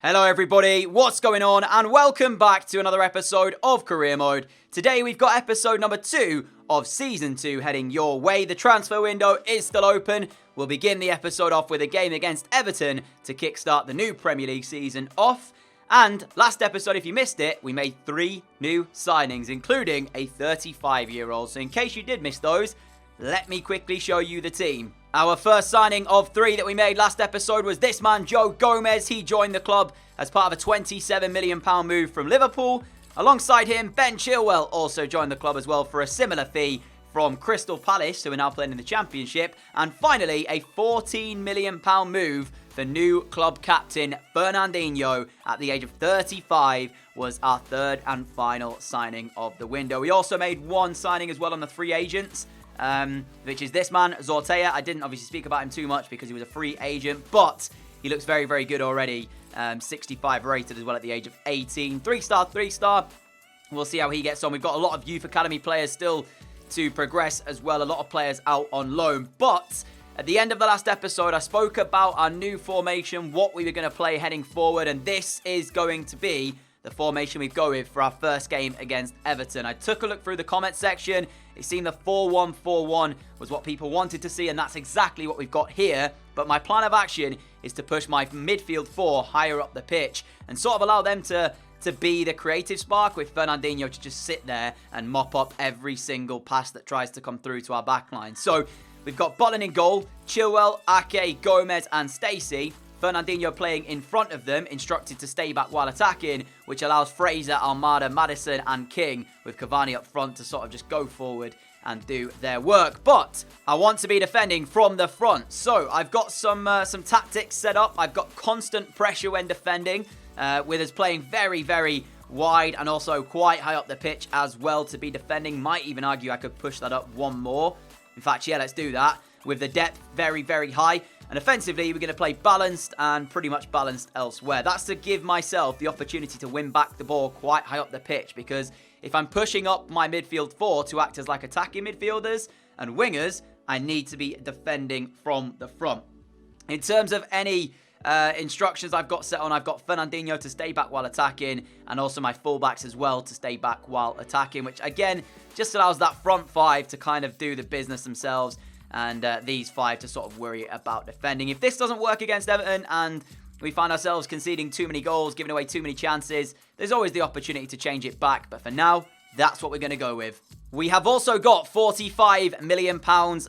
Hello everybody, what's going on? And welcome back to another episode of Career Mode. Today we've got episode number 2 of Season 2 heading your way. The transfer window is still open. We'll begin the episode off with a game against Everton to kickstart the new Premier League season off. And last episode, if you missed it, we made 3 new signings, including a 35-year-old. So in case you did miss those, let me quickly show you the team. Our first signing of 3 that we made last episode was this man, Joe Gomez. He joined the club as part of a £27 million move from Liverpool. Alongside him, Ben Chilwell also joined the club as well for a similar fee from Crystal Palace, who are now playing in the Championship. And finally, a £14 million move for new club captain Fernandinho at the age of 35 was our third and final signing of the window. We also made 1 signing as well on the free agents. Which is this man, Zortea. I didn't obviously speak about him too much because he was a free agent, but he looks very, very good already. 65 rated as well at the age of 18. 3-star. We'll see how he gets on. We've got a lot of youth academy players still to progress as well. A lot of players out on loan. But at the end of the last episode, I spoke about our new formation, what we were going to play heading forward, and this is going to be the formation we go with for our first game against Everton. I took a look through the comment section. It seemed the 4-1-4-1 was what people wanted to see, and that's exactly what we've got here. But my plan of action is to push my midfield 4 higher up the pitch and sort of allow them to be the creative spark, with Fernandinho to just sit there and mop up every single pass that tries to come through to our backline. So we've got Butland in goal, Chilwell, Ake, Gomez and Stacey. Fernandinho playing in front of them, instructed to stay back while attacking, which allows Fraser, Almada, Maddison and King, with Cavani up front, to sort of just go forward and do their work. But I want to be defending from the front. So I've got some tactics set up. I've got constant pressure when defending, with us playing very, very wide and also quite high up the pitch as well to be defending. Might even argue I could push that up 1 more. In fact, yeah, let's do that. With the depth very, very high. And offensively, we're going to play balanced and pretty much balanced elsewhere. That's to give myself the opportunity to win back the ball quite high up the pitch. Because if I'm pushing up my midfield 4 to act as like attacking midfielders and wingers, I need to be defending from the front. In terms of any instructions I've got set on, I've got Fernandinho to stay back while attacking, and also my fullbacks as well to stay back while attacking, which again just allows that front 5 to kind of do the business themselves, and these 5 to sort of worry about defending. If this doesn't work against Everton and we find ourselves conceding too many goals, giving away too many chances, there's always the opportunity to change it back. But for now, that's what we're going to go with. We have also got £45 million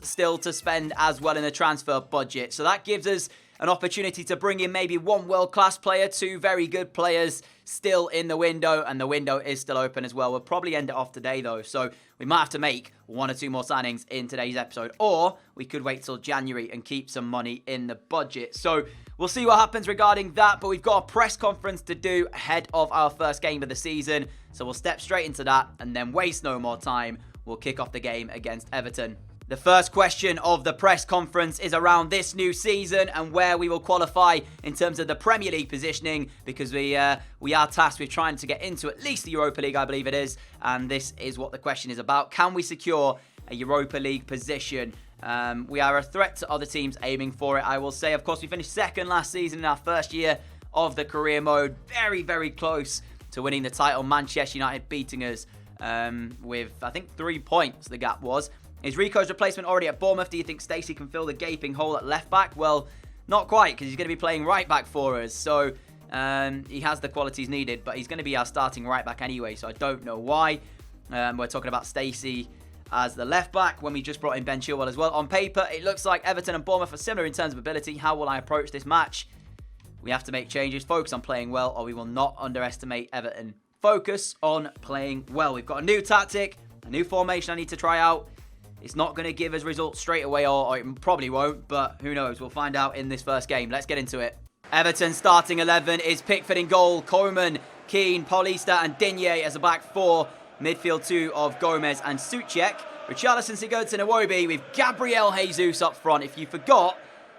still to spend as well in the transfer budget. So that gives us an opportunity to bring in maybe 1 world-class player, 2 very good players still in the window, and the window is still open as well. We'll probably end it off today though, so we might have to make 1 or 2 more signings in today's episode, or we could wait till January and keep some money in the budget. So we'll see what happens regarding that, but we've got a press conference to do ahead of our first game of the season, so we'll step straight into that and then waste no more time. We'll kick off the game against Everton. The first question of the press conference is around this new season and where we will qualify in terms of the Premier League positioning, because we are tasked with trying to get into at least the Europa League, I believe it is, and this is what the question is about. Can we secure a Europa League position? We are a threat to other teams aiming for it, I will say. Of course, we finished 2nd last season in our first year of the career mode. Very, very close to winning the title. Manchester United beating us with, I think, 3 points the gap was. Is Rico's replacement already at Bournemouth? Do you think Stacey can fill the gaping hole at left back? Well, not quite, because he's going to be playing right back for us. So he has the qualities needed, but he's going to be our starting right back anyway. So I don't know why. We're talking about Stacey as the left back when we just brought in Ben Chilwell as well. On paper, it looks like Everton and Bournemouth are similar in terms of ability. How will I approach this match? We have to make changes. Focus on playing well, or we will not underestimate Everton. Focus on playing well. We've got a new tactic, a new formation I need to try out. It's not going to give us results straight away, or it probably won't, but who knows? We'll find out in this first game. Let's get into it. Everton's starting 11 is Pickford in goal, Coleman, Keane, Paulista and Digne as a back 4. Midfield 2 of Gomez and Souček. Richarlison, Sigurdsson, Iwobi with Gabriel Jesus up front. If you forgot,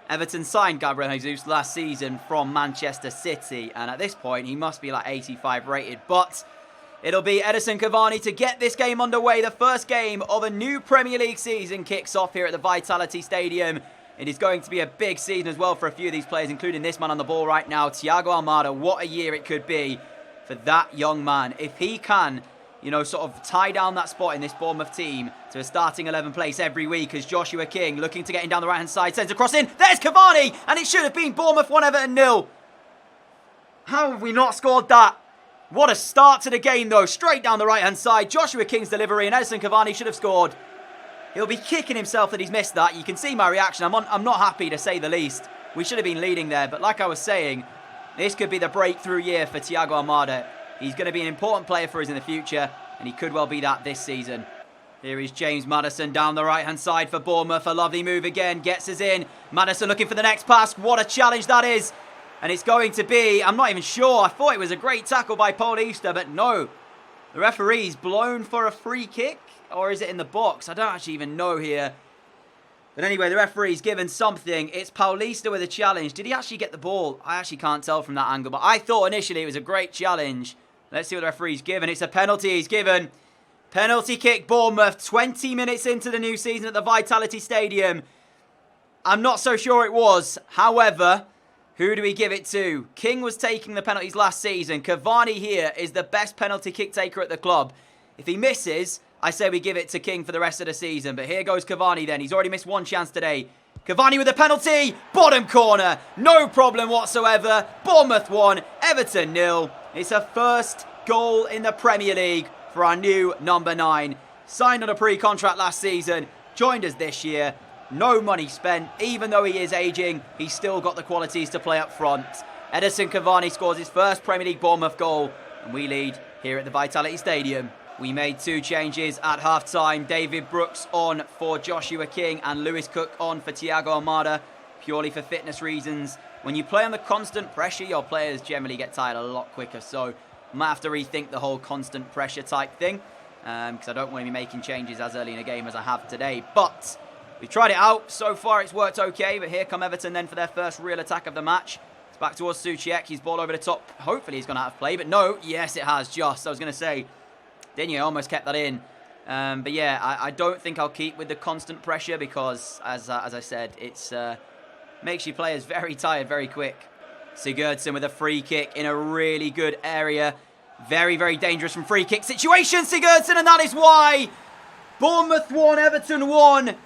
Everton signed Gabriel Jesus last season from Manchester City, and at this point, he must be like 85 rated, but it'll be Edinson Cavani to get this game underway. The first game of a new Premier League season kicks off here at the Vitality Stadium. It is going to be a big season as well for a few of these players, including this man on the ball right now, Thiago Almada. What a year it could be for that young man. If he can, sort of tie down that spot in this Bournemouth team to a starting 11 place every week as Joshua King looking to get in down the right-hand side, sends a cross in. There's Cavani, and it should have been Bournemouth 1, Everton 0. How have we not scored that? What a start to the game, though. Straight down the right-hand side. Joshua King's delivery, and Edison Cavani should have scored. He'll be kicking himself that he's missed that. You can see my reaction. I'm not happy, to say the least. We should have been leading there, but like I was saying, this could be the breakthrough year for Thiago Almada. He's going to be an important player for us in the future, and he could well be that this season. Here is James Maddison down the right-hand side for Bournemouth. A lovely move again. Gets us in. Maddison looking for the next pass. What a challenge that is. And it's going to be, I'm not even sure. I thought it was a great tackle by Paul Easter, but no. The referee's blown for a free kick. Or is it in the box? I don't actually even know here. But anyway, the referee's given something. It's Paulista with a challenge. Did he actually get the ball? I actually can't tell from that angle. But I thought initially it was a great challenge. Let's see what the referee's given. It's a penalty he's given. Penalty kick Bournemouth. 20 minutes into the new season at the Vitality Stadium. I'm not so sure it was. However, who do we give it to? King was taking the penalties last season. Cavani here is the best penalty kick taker at the club. If he misses, I say we give it to King for the rest of the season. But here goes Cavani then. He's already missed one chance today. Cavani with a penalty. Bottom corner. No problem whatsoever. Bournemouth 1, Everton 0. It's a first goal in the Premier League for our new number 9. Signed on a pre-contract last season. Joined us this year. No money spent. Even though he is aging, he's still got the qualities to play up front. Edison Cavani scores his first Premier League Bournemouth goal. And we lead here at the Vitality Stadium. We made 2 changes at half-time. David Brooks on for Joshua King and Lewis Cook on for Thiago Almada, purely for fitness reasons. When you play under constant pressure, your players generally get tired a lot quicker. So I might have to rethink the whole constant pressure type thing, because I don't want to be making changes as early in a game as I have today. But we've tried it out. So far, it's worked okay. But here come Everton then for their first real attack of the match. It's back towards Souček. He's ball over the top. Hopefully, he's going to have play. But no, yes, it has just. I was going to say, Digne almost kept that in. But yeah, I don't think I'll keep with the constant pressure because, as I said, it's makes your players very tired very quick. Sigurdsson with a free kick in a really good area. Very, very dangerous from free kick situation, Sigurdsson, and that is why Bournemouth 1, Everton 1.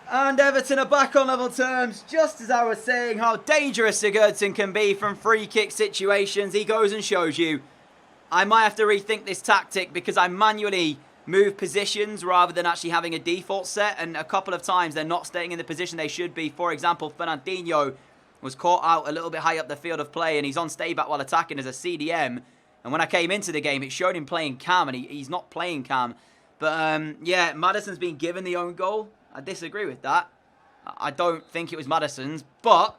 And Everton are back on level terms, just as I was saying how dangerous Sigurdsson can be from free kick situations. He goes and shows you. I might have to rethink this tactic because I manually move positions rather than actually having a default set. And a couple of times they're not staying in the position they should be. For example, Fernandinho was caught out a little bit high up the field of play and he's on stay back while attacking as a CDM. And when I came into the game, it showed him playing cam and he's not playing cam. But yeah, Maddison's been given the own goal. I disagree with that. I don't think it was Maddison's, but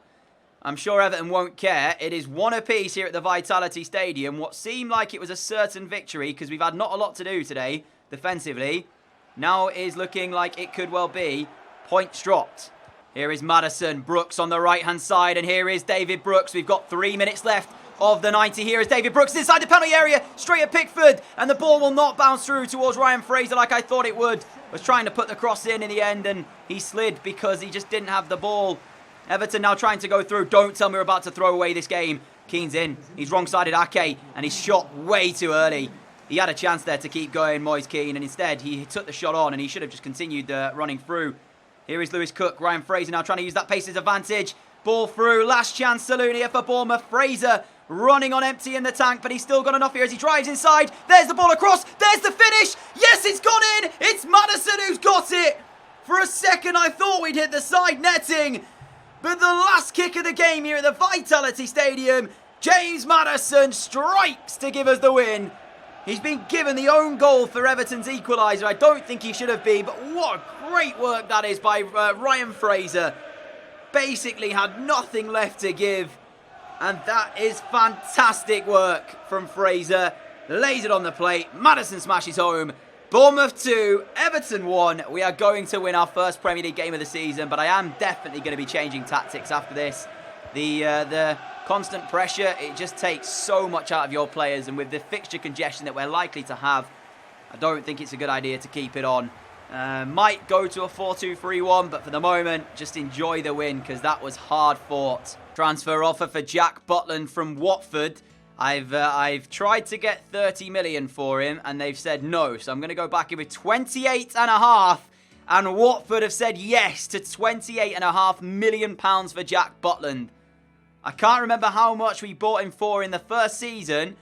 I'm sure Everton won't care. It is 1 apiece here at the Vitality Stadium. What seemed like it was a certain victory because we've had not a lot to do today defensively. Now it is looking like it could well be points dropped. Here is Maddison. Brooks on the right-hand side, and here is David Brooks. We've got 3 minutes left of the 90. Here is David Brooks inside the penalty area, straight at Pickford, and the ball will not bounce through towards Ryan Fraser like I thought it would. Was trying to put the cross in the end, and he slid because he just didn't have the ball. Everton now trying to go through. Don't tell me we're about to throw away this game. Keane's in. He's wrong-sided Ake, and he's shot way too early. He had a chance there to keep going, Moise Keane, and instead he took the shot on, and he should have just continued running through. Here is Lewis Cook. Ryan Fraser now trying to use that pace as advantage. Ball through. Last chance saloon here for Bournemouth. Fraser running on empty in the tank, but he's still got enough here as he drives inside. There's the ball across. There's the finish. Yes, it's gone in. It's Maddison who's got it. For a second, I thought we'd hit the side netting. But the last kick of the game here at the Vitality Stadium, James Maddison strikes to give us the win. He's been given the own goal for Everton's equaliser. I don't think he should have been, but what great work that is by Ryan Fraser. Basically had nothing left to give. And that is fantastic work from Fraser. Lays it on the plate. Maddison smashes home. Bournemouth 2, Everton 1. We are going to win our first Premier League game of the season, but I am definitely going to be changing tactics after this. The constant pressure, it just takes so much out of your players, and with the fixture congestion that we're likely to have, I don't think it's a good idea to keep it on. Might go to a 4-2-3-1, but for the moment, just enjoy the win because that was hard fought. Transfer offer for Jack Butland from Watford. I've tried to get 30 million for him, and they've said no. So I'm going to go back in with 28.5, and Watford have said yes to 28.5 million pounds for Jack Butland. I can't remember how much we bought him for in the first season,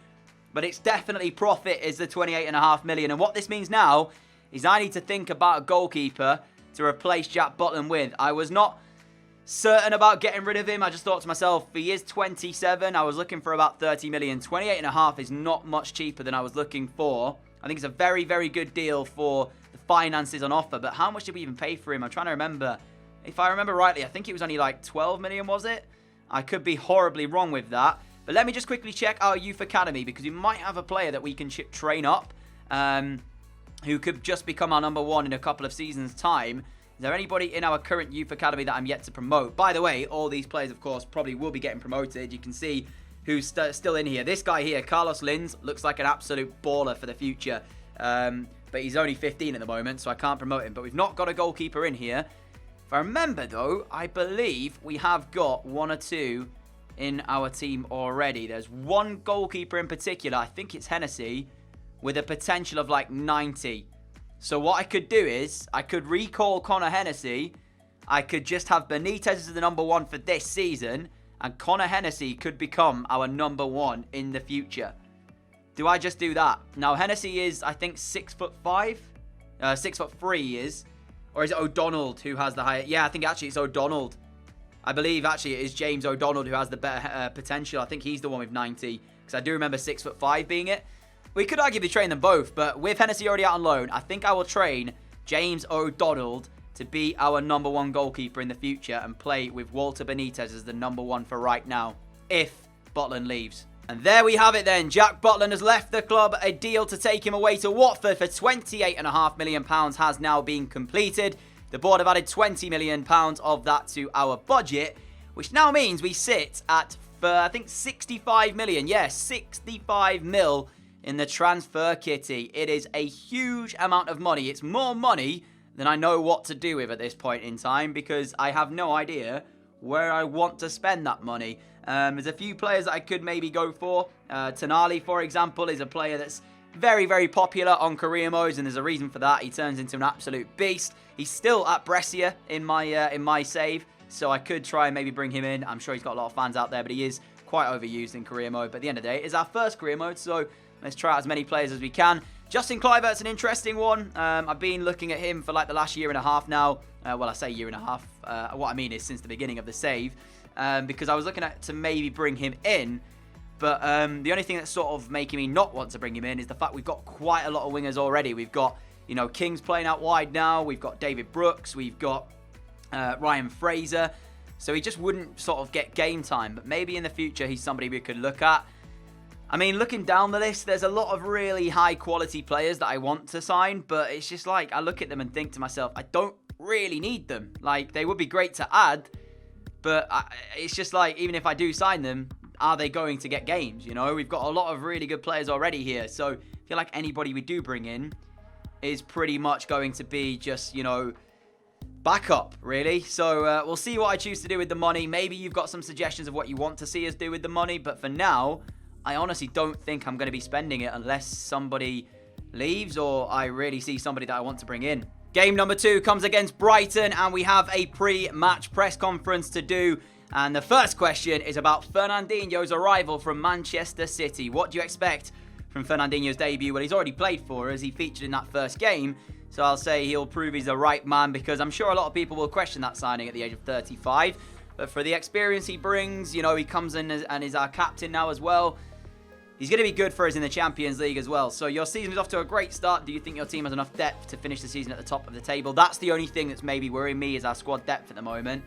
but it's definitely profit is the 28.5 million. And what this means now is I need to think about a goalkeeper to replace Jack Butland with. I was not certain about getting rid of him. I just thought to myself, he is 27. I was looking for about 30 million. 28.5 is not much cheaper than I was looking for. I think it's a very, very good deal for the finances on offer. But how much did we even pay for him? I'm trying to remember. If I remember rightly, I think it was only like 12 million, was it? I could be horribly wrong with that. But let me just quickly check our youth academy because we might have a player that we can train up. Who could just become our number one in a couple of seasons' time. Is there anybody in our current youth academy that I'm yet to promote? By the way, all these players, of course, probably will be getting promoted. You can see who's still in here. This guy here, Carlos Lins, looks like an absolute baller for the future. But he's only 15 at the moment, so I can't promote him. But we've not got a goalkeeper in here. If I remember, though, I believe we have got one or two in our team already. There's one goalkeeper in particular. I think it's Hennessy, with a potential of like 90. So what I could do is, I could recall Connor Hennessy. I could just have Benitez as the number one for this season. And Connor Hennessy could become our number one in the future. Do I just do that? Now, Hennessy is, I think, 6'5". 6'3" he is. Or is it O'Donnell who has the higher? Yeah, I think actually it's O'Donnell. I believe actually it is James O'Donnell who has the better potential. I think he's the one with 90. Because I do remember 6'5" being it. We could arguably train them both, but with Hennessy already out on loan, I think I will train James O'Donnell to be our number one goalkeeper in the future and play with Walter Benitez as the number one for right now, if Butland leaves. And there we have it then. Jack Butland has left the club. A deal to take him away to Watford for £28.5 million has now been completed. The board have added £20 million of that to our budget, which now means we sit at, I think, 65 million. Yes, 65 mil. In the transfer kitty. It is a huge amount of money. It's more money than I know what to do with at this point in time because I have no idea where I want to spend that money. There's a few players that I could maybe go for. Tonali, for example, is a player that's very, very popular on career modes, and there's a reason for that. He turns into an absolute beast. He's still at Brescia in my save, so I could try and maybe bring him in. I'm sure he's got a lot of fans out there, but he is quite overused in career mode. But at the end of the day, it's our first career mode, so let's try out as many players as we can. Justin Kluivert's an interesting one. I've been looking at him for like the last year and a half now. Well, I say year and a half. What I mean is since the beginning of the save. Because I was looking at to maybe bring him in. But the only thing that's sort of making me not want to bring him in is the fact we've got quite a lot of wingers already. We've got, King's playing out wide now. We've got David Brooks. We've got Ryan Fraser. So he just wouldn't sort of get game time. But maybe in the future he's somebody we could look at. I mean, looking down the list, there's a lot of really high-quality players that I want to sign, but it's just like, I look at them and think to myself, I don't really need them. Like, they would be great to add, but it's just like, even if I do sign them, are they going to get games, We've got a lot of really good players already here, so I feel like anybody we do bring in is pretty much going to be just, backup, really. So, we'll see what I choose to do with the money. Maybe you've got some suggestions of what you want to see us do with the money, but for now, I honestly don't think I'm going to be spending it unless somebody leaves or I really see somebody that I want to bring in. Game number 2 comes against Brighton and we have a pre-match press conference to do. And the first question is about Fernandinho's arrival from Manchester City. What do you expect from Fernandinho's debut? Well, he's already played for us. He featured in that first game. So I'll say he'll prove he's the right man because I'm sure a lot of people will question that signing at the age of 35. But for the experience he brings, he comes in and is our captain now as well. He's going to be good for us in the Champions League as well. So your season is off to a great start. Do you think your team has enough depth to finish the season at the top of the table? That's the only thing that's maybe worrying me is our squad depth at the moment.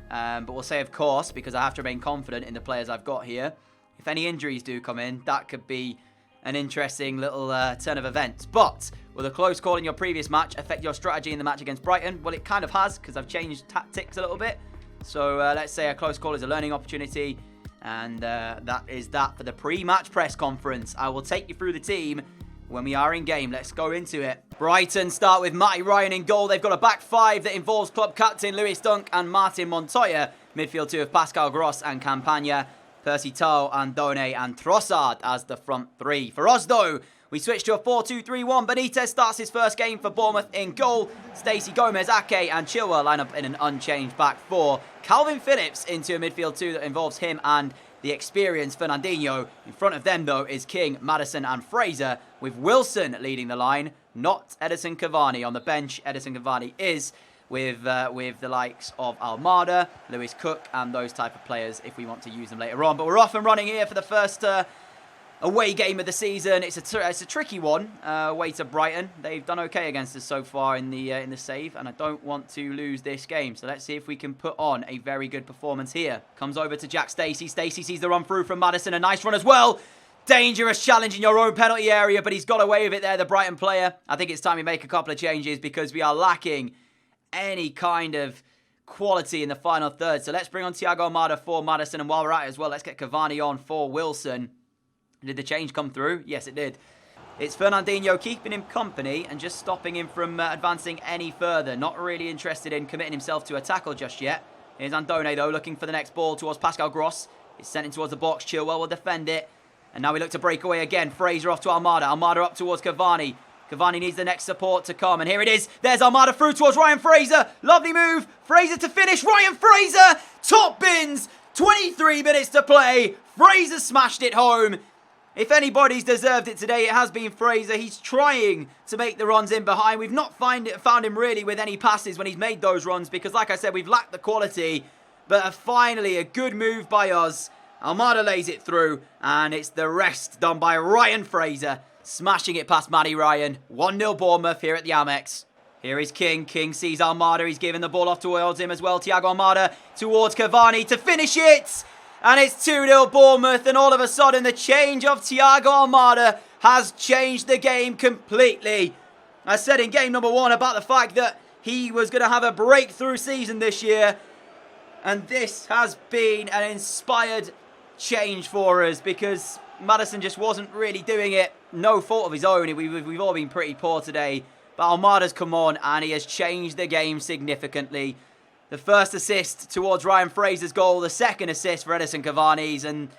But we'll say, of course, because I have to remain confident in the players I've got here. If any injuries do come in, that could be an interesting little turn of events. But will a close call in your previous match affect your strategy in the match against Brighton? Well, it kind of has because I've changed tactics a little bit. So let's say a close call is a learning opportunity. And that is that for the pre-match press conference. I will take you through the team when we are in game. Let's go into it. Brighton start with Matty Ryan in goal. They've got a back five that involves club captain Lewis Dunk and Martin Montoya. Midfield two of Pascal Gross and Campagna. Percy Tau, Andone and Trossard as the front three. For us though, we switch to a 4-2-3-1. Benitez starts his first game for Bournemouth in goal. Stacey Gomez, Ake and Chilwell line up in an unchanged back four. Calvin Phillips into a midfield two that involves him and the experienced Fernandinho. In front of them though is King, Maddison and Fraser, with Wilson leading the line, not Edison Cavani. On the bench, Edison Cavani is with the likes of Almada, Lewis Cook and those type of players if we want to use them later on. But we're off and running here for the first away game of the season. It's a tricky one away to Brighton. They've done okay against us so far in the save, and I don't want to lose this game. So let's see if we can put on a very good performance here. Comes over to Jack Stacey. Stacey sees the run through from Maddison. A nice run as well. Dangerous challenge in your own penalty area, but he's got away with it there, the Brighton player. I think it's time we make a couple of changes because we are lacking any kind of quality in the final third. So let's bring on Thiago Almada for Maddison, and while we're at it as well, let's get Cavani on for Wilson. Did the change come through? Yes, it did. It's Fernandinho keeping him company and just stopping him from advancing any further. Not really interested in committing himself to a tackle just yet. Here's Andone, though, looking for the next ball towards Pascal Gross. It's sent in towards the box. Chilwell will defend it. And now we look to break away again. Fraser off to Almada. Almada up towards Cavani. Cavani needs the next support to come. And here it is. There's Almada through towards Ryan Fraser. Lovely move. Fraser to finish. Ryan Fraser. Top bins. 23 minutes to play. Fraser smashed it home. If anybody's deserved it today, it has been Fraser. He's trying to make the runs in behind. We've not found him really with any passes when he's made those runs because, like I said, we've lacked the quality. But finally, a good move by us. Almada lays it through, and it's the rest done by Ryan Fraser, smashing it past Matty Ryan. 1-0 Bournemouth here at the Amex. Here is King. King sees Almada. He's giving the ball off towards him as well. Thiago Almada towards Cavani to finish it. And it's 2-0 Bournemouth, and all of a sudden the change of Thiago Almada has changed the game completely. I said in game number one about the fact that he was going to have a breakthrough season this year. And this has been an inspired change for us because Maddison just wasn't really doing it. No fault of his own. We've all been pretty poor today. But Almada's come on and he has changed the game significantly. The first assist towards Ryan Fraser's goal. The second assist for Edison Cavani's. And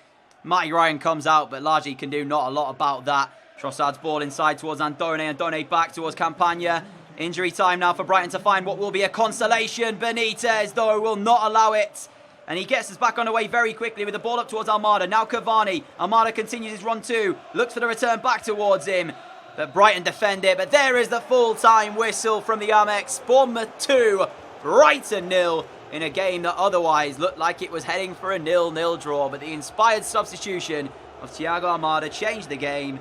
Matty Ryan comes out, but largely can do not a lot about that. Trossard's ball inside towards Andone. Andone back towards Campagna. Injury time now for Brighton to find what will be a consolation. Benitez, though, will not allow it. And he gets us back on the way very quickly with the ball up towards Almada. Now Cavani. Almada continues his run too. Looks for the return back towards him. But Brighton defend it. But there is the full-time whistle from the Amex. Bournemouth 2. Brighton 0 in a game that otherwise looked like it was heading for a 0-0 draw. But the inspired substitution of Thiago Almada changed the game.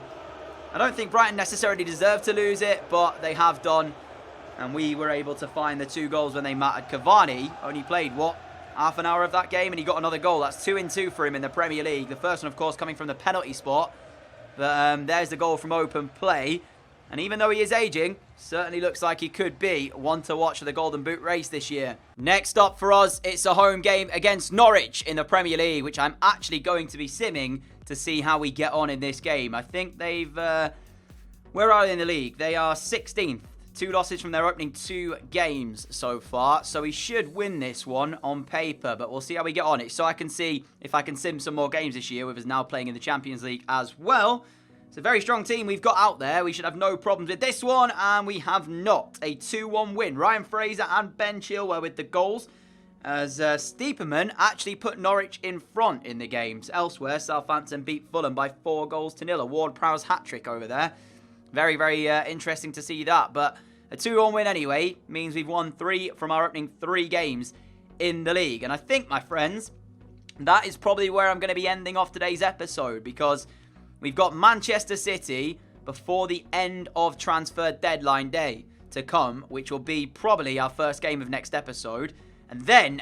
I don't think Brighton necessarily deserved to lose it, but they have done. And we were able to find the 2 goals when they mattered. Cavani only played, half an hour of that game, and he got another goal. That's 2 in 2 for him in the Premier League. The first one, of course, coming from the penalty spot. But there's the goal from open play. And even though he is aging, certainly looks like he could be one to watch for the Golden Boot race this year. Next up for us, it's a home game against Norwich in the Premier League, which I'm actually going to be simming to see how we get on in this game. I think they've... where are they in the league? They are 16th. 2 losses from their opening 2 games so far. So we should win this one on paper, but we'll see how we get on it. So I can see if I can sim some more games this year with us now playing in the Champions League as well. It's a very strong team we've got out there. We should have no problems with this one, and we have not. A 2-1 win. Ryan Fraser and Ben Chilwell with the goals, as Stiepermann actually put Norwich in front in the games. Elsewhere, Southampton beat Fulham by 4-0. A Ward-Prowse hat-trick over there. Very, very interesting to see that. But a 2-1 win anyway means we've won 3 from our opening 3 games in the league. And I think, my friends, that is probably where I'm going to be ending off today's episode, because we've got Manchester City before the end of transfer deadline day to come, which will be probably our first game of next episode. And then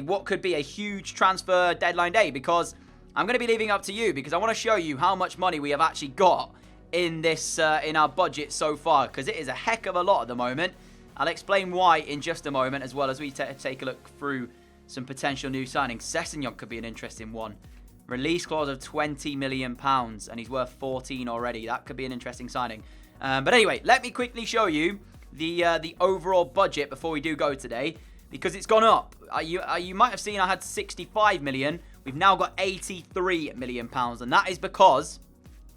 what could be a huge transfer deadline day, because I'm going to be leaving it up to you, because I want to show you how much money we have actually got in this in our budget so far, because it is a heck of a lot at the moment. I'll explain why in just a moment, as well as we take a look through some potential new signings. Sessegnon could be an interesting one. Release clause of £20 million, and he's worth 14 already. That could be an interesting signing. But anyway, let me quickly show you the overall budget before we do go today, because it's gone up. You might have seen I had 65 million. We've now got 83 million pounds, and that is because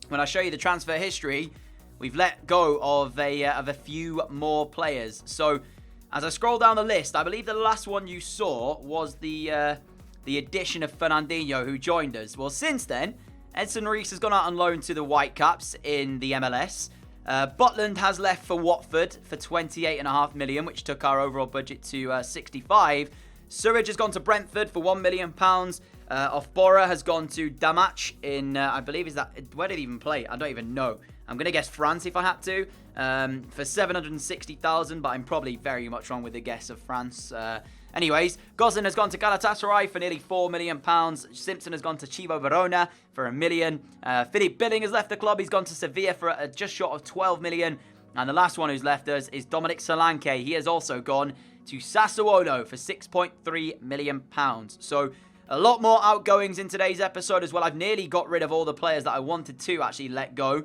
when I show you the transfer history, we've let go of a few more players. So as I scroll down the list, I believe the last one you saw was the addition of Fernandinho, who joined us. Well, since then, Edson Reese has gone out on loan to the Whitecaps in the MLS. Butland has left for Watford for 28.5 million, which took our overall budget to 65. Surridge has gone to Brentford for £1 million. Ofbora has gone to Damach in, I believe, is that, where did he even play? I don't even know. I'm going to guess France if I had to, for 760,000, but I'm probably very much wrong with the guess of France. Anyways, Gosling has gone to Galatasaray for nearly £4 million. Simpson has gone to Chievo Verona for £1 million. Philippe Billing has left the club. He's gone to Sevilla for just short of £12 million. And the last one who's left us is Dominic Solanke. He has also gone to Sassuolo for £6.3 million. So a lot more outgoings in today's episode as well. I've nearly got rid of all the players that I wanted to actually let go,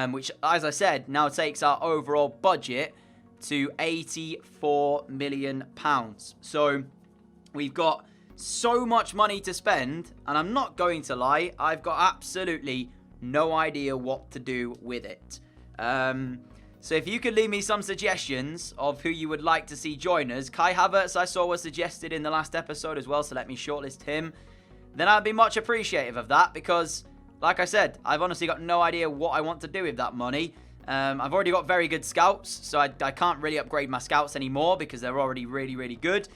which, as I said, now takes our overall budget to £84 million. So we've got so much money to spend, and I'm not going to lie, I've got absolutely no idea what to do with it. So if you could leave me some suggestions of who you would like to see join us. Kai Havertz I saw was suggested in the last episode as well, so let me shortlist him. Then I'd be much appreciative of that, because, like I said, I've honestly got no idea what I want to do with that money. I've already got very good scouts, so I can't really upgrade my scouts anymore because they're already really, really good.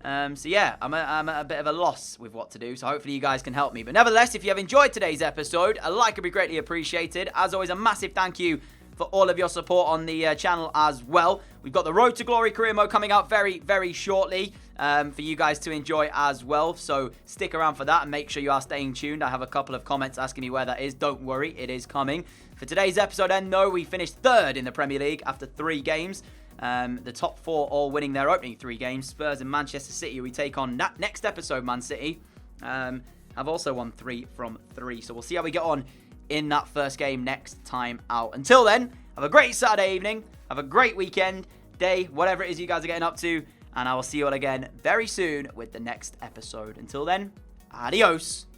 So yeah, I'm at a bit of a loss with what to do, so hopefully you guys can help me. But nevertheless, if you have enjoyed today's episode, a like would be greatly appreciated. As always, a massive thank you for all of your support on the channel as well. We've got the Road to Glory career mode coming out very, very shortly for you guys to enjoy as well. So stick around for that and make sure you are staying tuned. I have a couple of comments asking me where that is. Don't worry, it is coming. For today's episode, though, we finished third in the Premier League after 3 games. The top 4 all winning their opening 3 games. Spurs and Manchester City, we take on that next episode. Man City have also won 3 from 3. So we'll see how we get on in that first game next time out. Until then, have a great Saturday evening. Have a great weekend, day, whatever it is you guys are getting up to. And I will see you all again very soon with the next episode. Until then, adios.